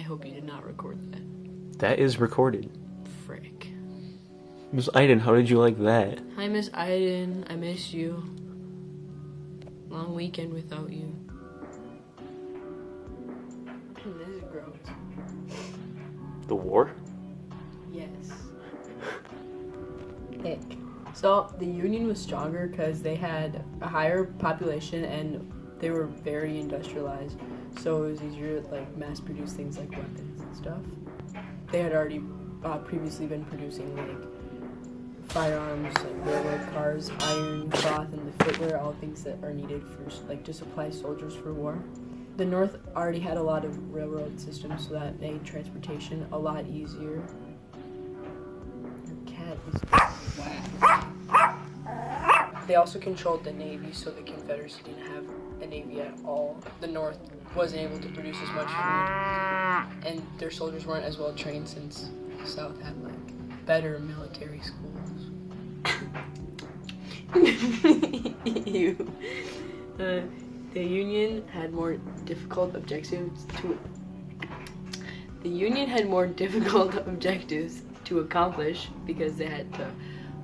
hope you did not record that. That is recorded. Frick. Miss Iden, how did you like that? Hi, Miss Iden. I miss you. Long weekend without you. This is gross. The war? Yes. Ick. So, the Union was stronger because they had a higher population and they were very industrialized. So it was easier to like mass produce things like weapons and stuff. They had already previously been producing like firearms, like railroad cars, iron, cloth, and the footwear, all things that are needed for like to supply soldiers for war. The North already had a lot of railroad systems, so that made transportation a lot easier. Your cat is whack. They also controlled the Navy, so the Confederacy didn't have a Navy at all. The North wasn't able to produce as much food, and their soldiers weren't as well trained since the South had like better military schools. The Union had more difficult objectives to accomplish because they had to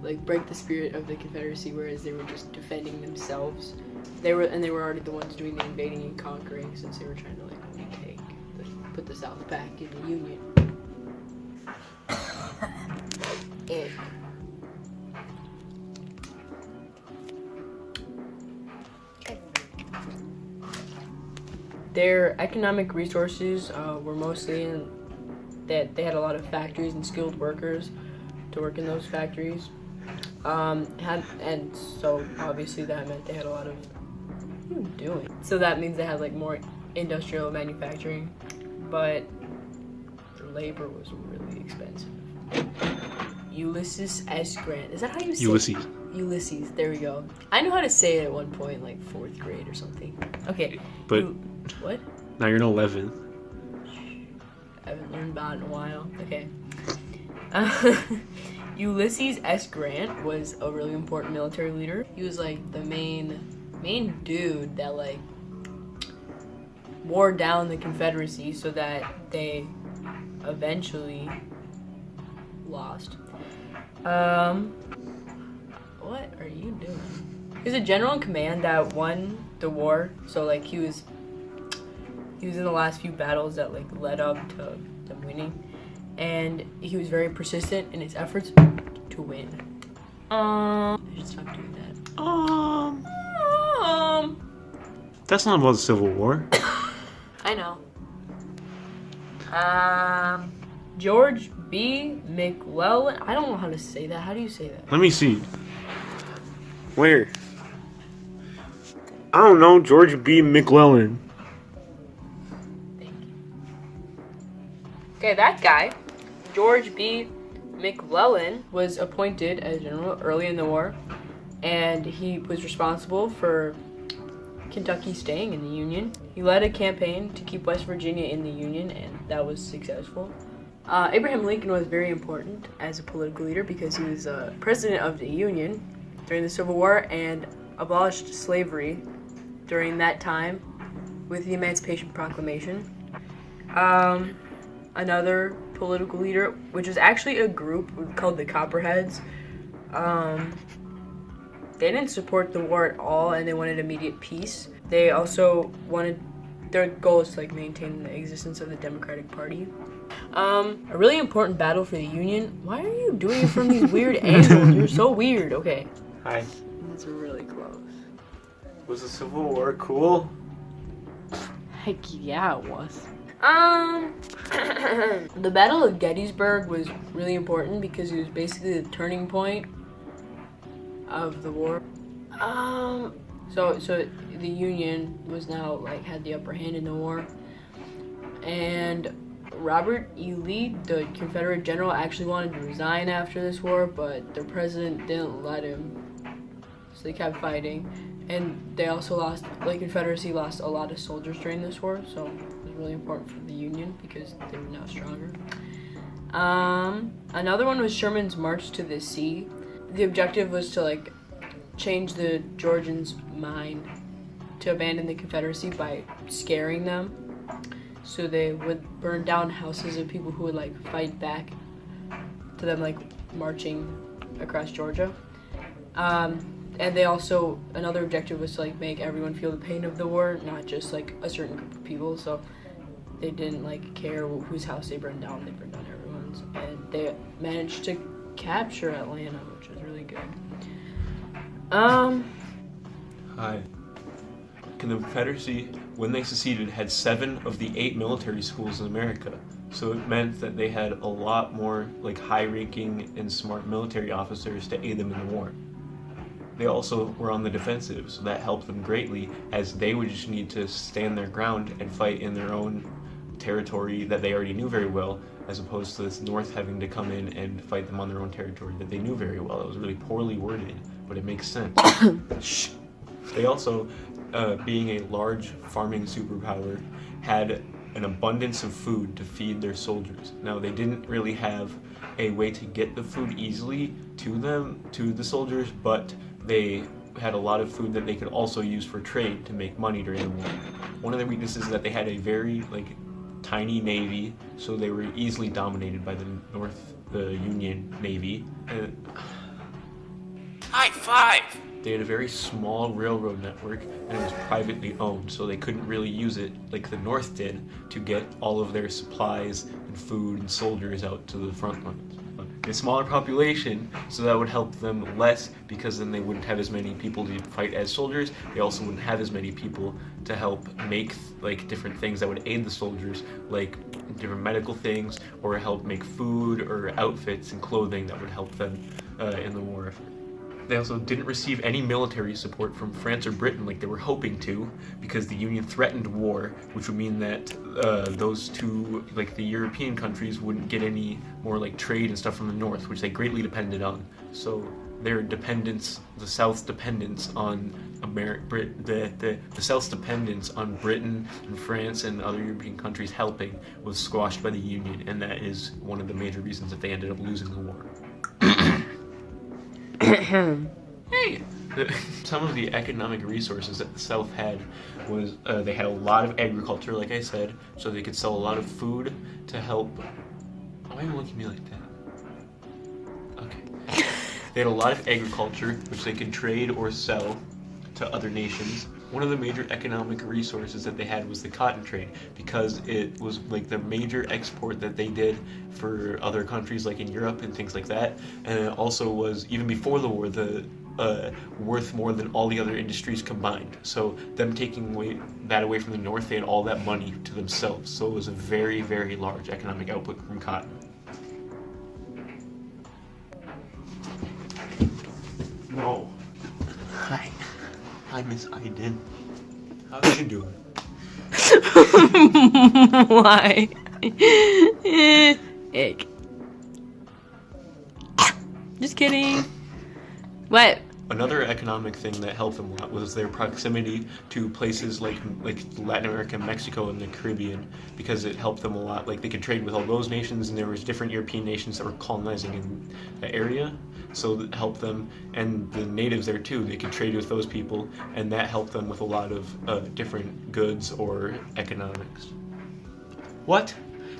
like break the spirit of the Confederacy, whereas they were just defending themselves. They were already the ones doing the invading and conquering, since they were trying to like put the South back in the Union. Their economic resources were mostly in that they had a lot of factories and skilled workers to work in those factories. And so obviously that meant they had a lot of So that means they had like more industrial manufacturing, but the labor was really expensive. Ulysses S Grant. Is that how you say Ulysses. it? Ulysses. There we go. I knew how to say it at one point, like 4th grade or something. Okay. But what? now you're in 11th. I haven't learned about it in a while. Okay. Ulysses S Grant was a really important military leader. He was like the main dude that like wore down the Confederacy so that they eventually lost. What are you doing? He was a general in command that won the war, so like he was in the last few battles that like led up to them winning, and he was very persistent in his efforts to win. I should stop doing that. That's not about the Civil War. I know. George B Mcclellan. I don't know how to say that. How do you say that? Let me see. Where? I don't know. George B McClellan. Thank you. Okay, that guy, George B McClellan, was appointed as general early in the war, and he was responsible for Kentucky staying in the Union. He led a campaign to keep West Virginia in the Union, and that was successful. Abraham Lincoln was very important as a political leader because he was president of the Union during the Civil War and abolished slavery during that time with the Emancipation Proclamation. Another political leader, which was actually a group called the Copperheads, they didn't support the war at all, and they wanted immediate peace. They also wanted, their goal is to like maintain the existence of the Democratic Party. A really important battle for the Union. Why are you doing it from these weird angles? You're so weird. Okay. Hi. That's really close. Was the Civil War cool? Heck yeah, it was. The Battle of Gettysburg was really important because it was basically the turning point of the war. So the Union was now like had the upper hand in the war, and Robert E. Lee, the Confederate general, actually wanted to resign after this war, but the president didn't let him, so they kept fighting, and they also lost, like Confederacy lost a lot of soldiers during this war, so it was really important for the Union because they were now stronger. Another one was Sherman's march to the sea. The objective was to like change the Georgians' mind to abandon the Confederacy by scaring them. So they would burn down houses of people who would like fight back to them like marching across Georgia. And they also, another objective was to like make everyone feel the pain of the war, not just like a certain group of people. So they didn't like care whose house they burned down everyone's. And they managed to capture Atlanta, which was really good. Hi. The Confederacy, when they seceded, had 7 of the 8 military schools in America. So it meant that they had a lot more like high-ranking and smart military officers to aid them in the war. They also were on the defensive, so that helped them greatly, as they would just need to stand their ground and fight in their own territory that they already knew very well, as opposed to the North having to come in and fight them on their own territory that they knew very well. It was really poorly worded, but it makes sense. Shh. They also, being a large farming superpower, had an abundance of food to feed their soldiers. Now, they didn't really have a way to get the food easily to the soldiers, but they had a lot of food that they could also use for trade to make money during the war. One of their weaknesses is that they had a very tiny navy, so they were easily dominated by the Union Navy. High five! They had a very small railroad network, and it was privately owned, so they couldn't really use it like the North did to get all of their supplies and food and soldiers out to the front lines. A smaller population, so that would help them less, because then they wouldn't have as many people to fight as soldiers. They also wouldn't have as many people to help make different things that would aid the soldiers, like different medical things, or help make food or outfits and clothing that would help them in the war effort. They also didn't receive any military support from France or Britain like they were hoping to, because the Union threatened war, which would mean that those two, the European countries, wouldn't get any more trade and stuff from the North, which they greatly depended on. So their dependence, the South's dependence on the South's dependence on Britain and France and other European countries helping was squashed by the Union, and that is one of the major reasons that they ended up losing the war. Hey! Some of the economic resources that the South had was they had a lot of agriculture, like I said, so they could sell a lot of food to help. Why are you looking at me like that? Okay. They had a lot of agriculture, which they could trade or sell to other nations. One of the major economic resources that they had was the cotton trade, because it was the major export that they did for other countries in Europe and things like that. And it also was, even before the war, worth more than all the other industries combined. So them taking that away from the North, they had all that money to themselves. So it was a very, very large economic output from cotton. No. Hi, Miss Iden. How are you doing? Why? Ick. Just kidding. What? Another economic thing that helped them a lot was their proximity to places like Latin America, Mexico, and the Caribbean, because it helped them a lot. They could trade with all those nations, and there was different European nations that were colonizing in the area, so that helped them. And the natives there too, they could trade with those people, and that helped them with a lot of different goods or economics. What?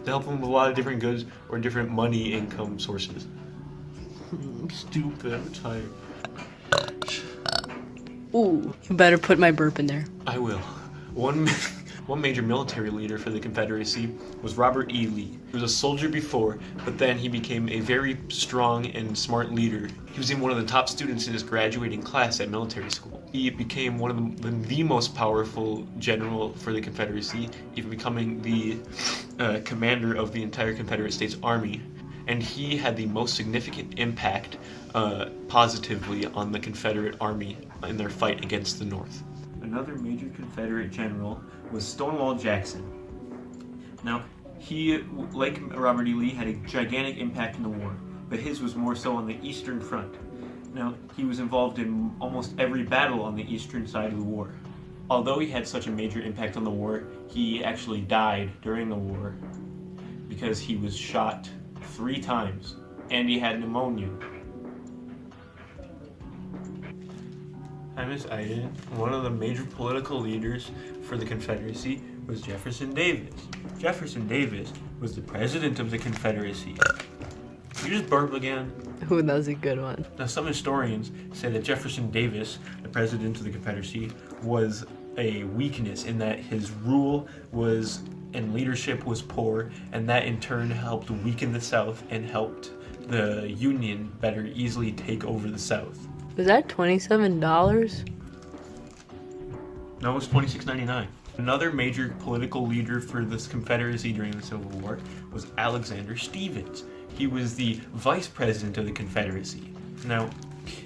To help them with a lot of different goods or different money income sources. I'm stupid. I'm tired. Ooh, you better put my burp in there. I will. One major military leader for the Confederacy was Robert E. Lee. He was a soldier before, but then he became a very strong and smart leader. He was even one of the top students in his graduating class at military school. He became one of the most powerful general for the Confederacy, even becoming the commander of the entire Confederate States Army. And he had the most significant impact positively on the Confederate Army in their fight against the North. Another major Confederate general was Stonewall Jackson. Now, he, like Robert E. Lee, had a gigantic impact in the war, but his was more so on the Eastern Front. Now, he was involved in almost every battle on the eastern side of the war. Although he had such a major impact on the war, he actually died during the war because he was shot 3 times, and he had pneumonia. Hi, Miss Iden. One of the major political leaders for the Confederacy was Jefferson Davis. Jefferson Davis was the president of the Confederacy. You just burp again. Ooh, that was a good one. Now, some historians say that Jefferson Davis, the president of the Confederacy, was a weakness in that his rule was and leadership was poor, and that in turn helped weaken the South and helped the Union better easily take over the South. Was that $27? No, it was $26.99. Another major political leader for this Confederacy during the Civil War was Alexander Stephens. He was the vice president of the Confederacy. Now,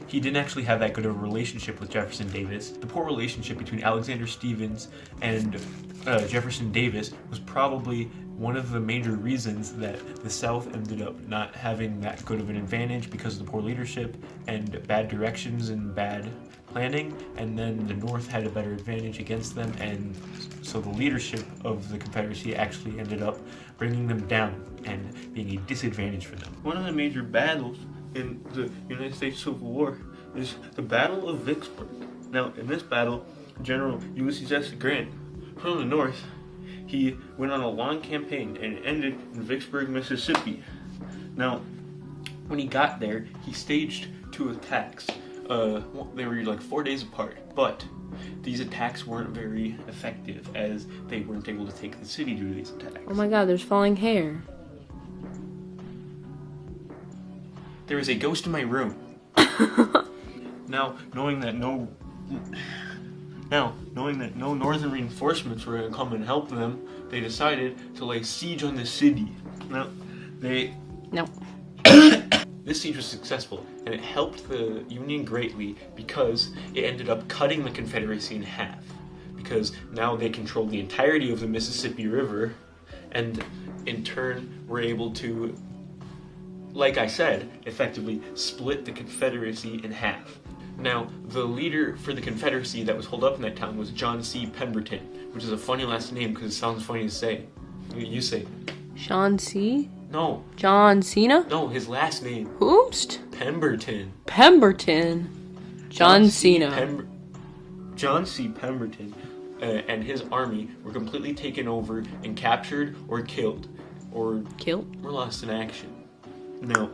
he didn't actually have that good of a relationship with Jefferson Davis. The poor relationship between Alexander Stephens and Jefferson Davis was probably one of the major reasons that the South ended up not having that good of an advantage because of the poor leadership and bad directions and bad planning, and then the North had a better advantage against them, and so the leadership of the Confederacy actually ended up bringing them down and being a disadvantage for them. One of the major battles in the United States Civil War is the Battle of Vicksburg. Now, in this battle, General Ulysses S Grant from the North, he went on a long campaign and it ended in Vicksburg, Mississippi. Now, when he got there, he staged 2 attacks. They were like 4 days apart, but these attacks weren't very effective as they weren't able to take the city due to these attacks. Oh my god, there's falling hair. There is a ghost in my room. Now, knowing that no northern reinforcements were going to come and help them, they decided to lay siege on the city. Now, this siege was successful, and it helped the Union greatly because it ended up cutting the Confederacy in half. Because now they controlled the entirety of the Mississippi River, and in turn were able to, like I said, effectively split the Confederacy in half. Now, the leader for the Confederacy that was holed up in that town was John C. Pemberton, which is a funny last name because it sounds funny to say. You say it. Sean C? No. John Cena? No, his last name. Whomst? Pemberton. John Cena. John C. Pemberton and his army were completely taken over and captured or killed. Or lost in action. No.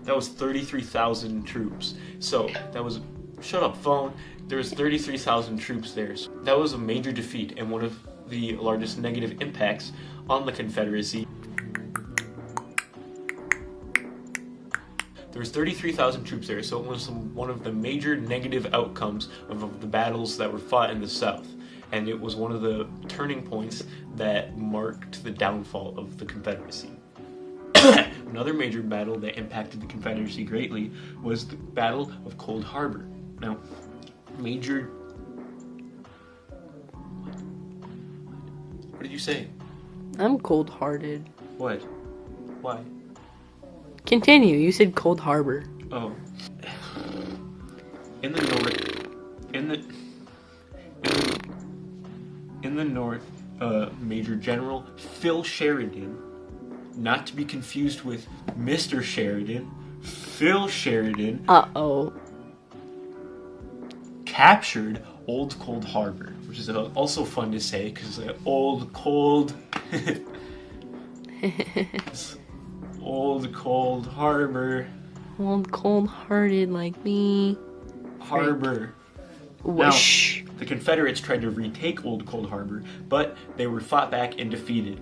That was 33,000 troops. So, that was... Shut up, phone. There was 33,000 troops there. So that was a major defeat and one of the largest negative impacts on the Confederacy. There was 33,000 troops there, so it was one of the major negative outcomes of the battles that were fought in the South. And it was one of the turning points that marked the downfall of the Confederacy. Another major battle that impacted the Confederacy greatly was the Battle of Coldharbour. Now, What did you say? I'm cold-hearted. What? Why? Continue. You said Coldharbour. Oh. In the North, Major General Phil Sheridan, not to be confused with Mr. Sheridan, Phil Sheridan. Captured Old Coldharbour, which is also fun to say because it's Old Cold Harbor. Old cold-hearted like me. Harbor. Whoosh. Now, the Confederates tried to retake Old Coldharbour, but they were fought back and defeated.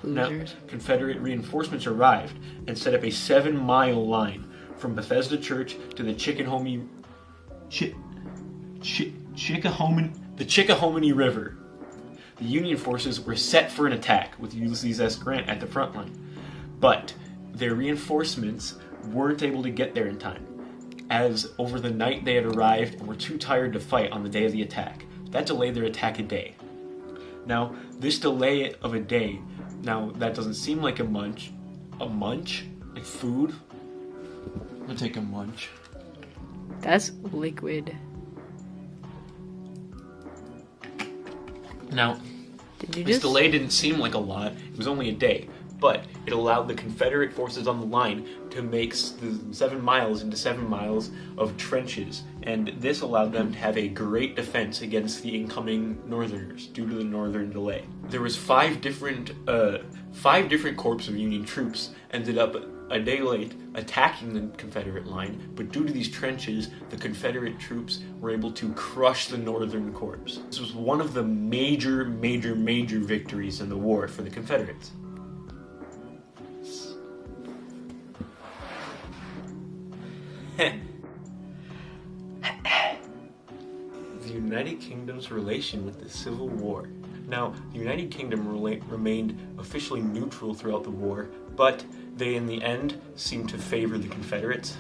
Losers. Now, Confederate reinforcements arrived and set up a 7-mile line from Bethesda Church to the Chickahominy River. The Union forces were set for an attack with Ulysses S Grant at the front line, but their reinforcements weren't able to get there in time, as over the night they had arrived and were too tired to fight on the day of the attack. That delayed their attack a day. Now, this delay of a day, now that doesn't seem like a munch? Like food? I'm gonna take a munch. That's liquid. Now, this delay didn't seem like a lot. It was only a day. but it allowed the Confederate forces on the line to make the 7 miles into 7 miles of trenches, and this allowed them to have a great defense against the incoming Northerners due to the Northern delay. There was five different corps of Union troops ended up a day late attacking the Confederate line, but due to these trenches, the Confederate troops were able to crush the Northern corps. This was one of the major victories in the war for the Confederates. The United Kingdom's relation with the Civil War. Now, the United Kingdom remained officially neutral throughout the war, but they in the end seemed to favor the Confederates.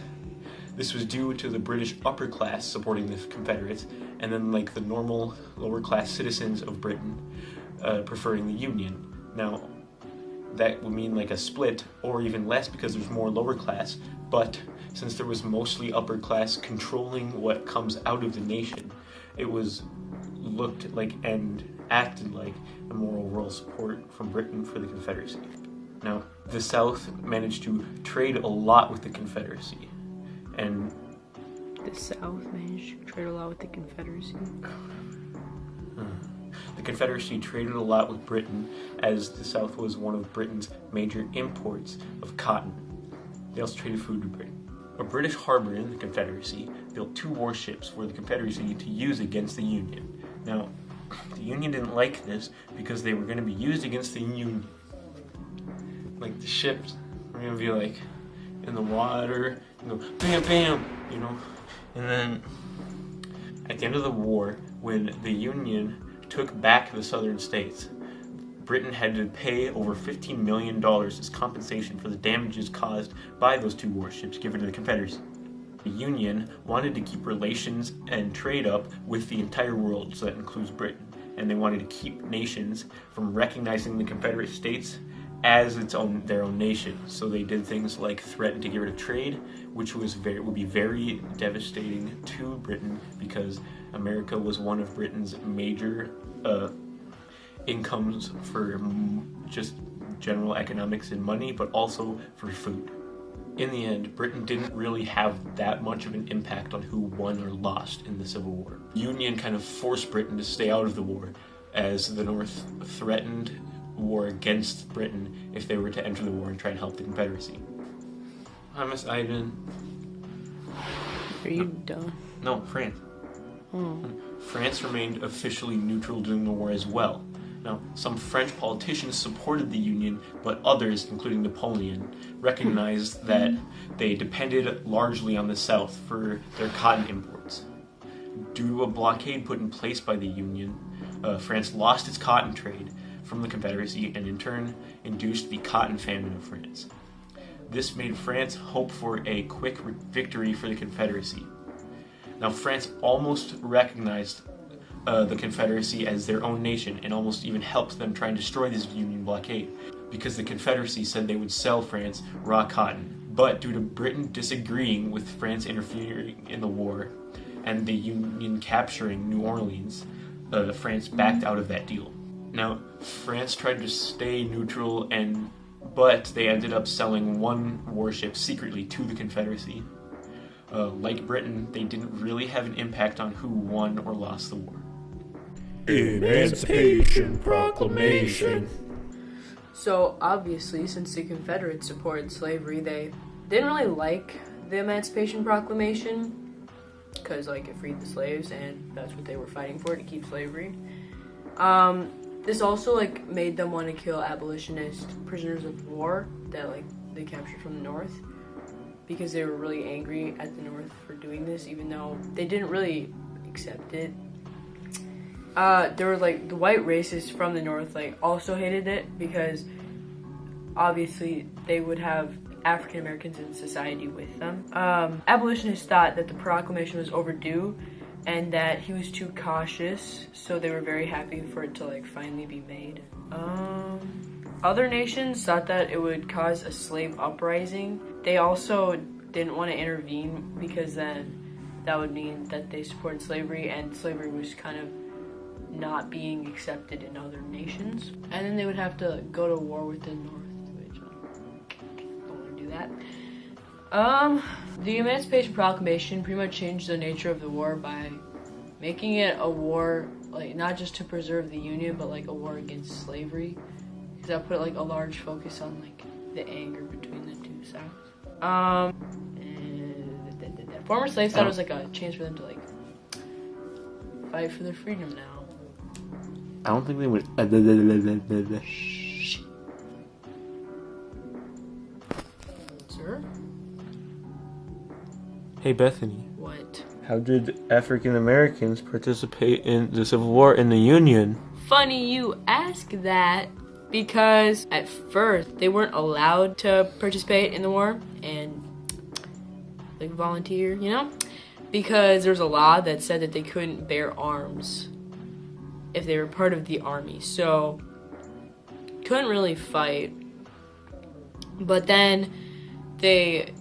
This was due to the British upper class supporting the Confederates, and then the normal lower class citizens of Britain preferring the Union. Now, that would mean a split, or even less because there's more lower class, but since there was mostly upper class controlling what comes out of the nation, it was looked like and acted like a more overall support from Britain for the Confederacy. Now, the South managed to trade a lot with the Confederacy, and the South managed to trade a lot with the Confederacy. The Confederacy traded a lot with Britain, as the South was one of Britain's major imports of cotton. They also traded food to Britain. A British harbor in the Confederacy built 2 warships for the Confederacy to use against the Union. Now, the Union didn't like this because they were going to be used against the Union. The ships were going to be in the water, and go bam, bam, And then at the end of the war, when the Union took back the southern states, Britain had to pay over $15 million as compensation for the damages caused by those 2 warships given to the Confederacy. The Union wanted to keep relations and trade up with the entire world, so that includes Britain, and they wanted to keep nations from recognizing the Confederate States as their own nation. So they did things like threaten to get rid of trade, which would be very devastating to Britain because America was one of Britain's major incomes for just general economics and money, but also for food. In the end, Britain didn't really have that much of an impact on who won or lost in the Civil War. Union kind of forced Britain to stay out of the war, as the North threatened war against Britain if they were to enter the war and try and help the Confederacy. Hi, Miss Iden. Are you done? No, France. France remained officially neutral during the war as well. Now, some French politicians supported the Union, but others, including Napoleon, recognized that they depended largely on the South for their cotton imports. Due to a blockade put in place by the Union, France lost its cotton trade from the Confederacy and in turn induced the cotton famine of France. This made France hope for a quick victory for the Confederacy. Now, France almost recognized the Confederacy as their own nation and almost even helped them try and destroy this Union blockade because the Confederacy said they would sell France raw cotton. But due to Britain disagreeing with France interfering in the war and the Union capturing New Orleans, France backed out of that deal. Now, France tried to stay neutral, but they ended up selling 1 warship secretly to the Confederacy. Like Britain, they didn't really have an impact on who won or lost the war. Emancipation Proclamation. So, obviously, since the Confederates supported slavery, they didn't really like the Emancipation Proclamation because, it freed the slaves, and that's what they were fighting for, to keep slavery. This also, made them want to kill abolitionist prisoners of war that, they captured from the North because they were really angry at the North for doing this, even though they didn't really accept it. There were, the white racists from the North, also hated it because, obviously, they would have African Americans in society with them. Abolitionists thought that the proclamation was overdue and that he was too cautious, so they were very happy for it to, finally be made. Other nations thought that it would cause a slave uprising. They also didn't want to intervene because then that would mean that they supported slavery, and slavery was kind of not being accepted in other nations. And then they would have to go to war with the North, which that. The Emancipation Proclamation pretty much changed the nature of the war by making it a war, like, not just to preserve the Union, but like a war against slavery. Because that put like a large focus on like the anger between the two sides. And former slaves thought it was like a chance for them to like fight for their freedom now. I don't think they would. Sir? Hey, Bethany. What? How did African Americans participate in the Civil War in the Union? Funny you ask that, because at first they weren't allowed to participate in the war and like volunteer, you know? Because there's a law that said that they couldn't bear arms if they were part of the army. So couldn't really fight. But then they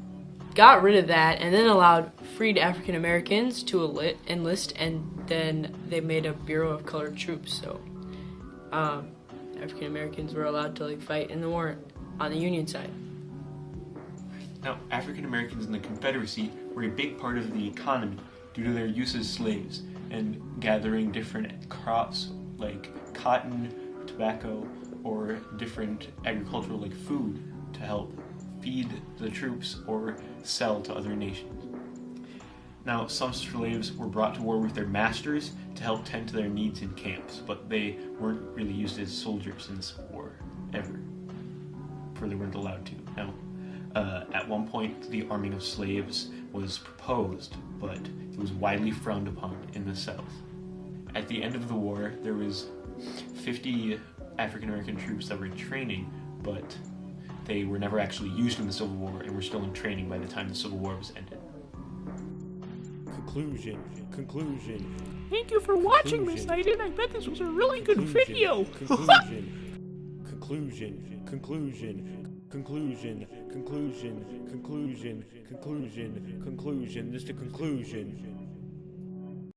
got rid of that and then allowed freed African Americans to enlist, and then they made a Bureau of Colored Troops. So African Americans were allowed to like fight in the war on the Union side. Now, African Americans in the Confederacy were a big part of the economy due to their use as slaves and gathering different crops like cotton, tobacco, or different agricultural like food to help feed the troops or sell to other nations. Now, some slaves were brought to war with their masters to help tend to their needs in camps, but they weren't really used as soldiers in this war, ever. For they weren't allowed to. Now, at one point, the arming of slaves was proposed, but it was widely frowned upon in the South. At the end of the war, there was 50 African American troops that were in training, but they were never actually used in the Civil War and were still in training by the time the Civil War was ended. Conclusion. Thank you for watching, Miss Knighton. I bet this was a really good video. Conclusion. This is the conclusion.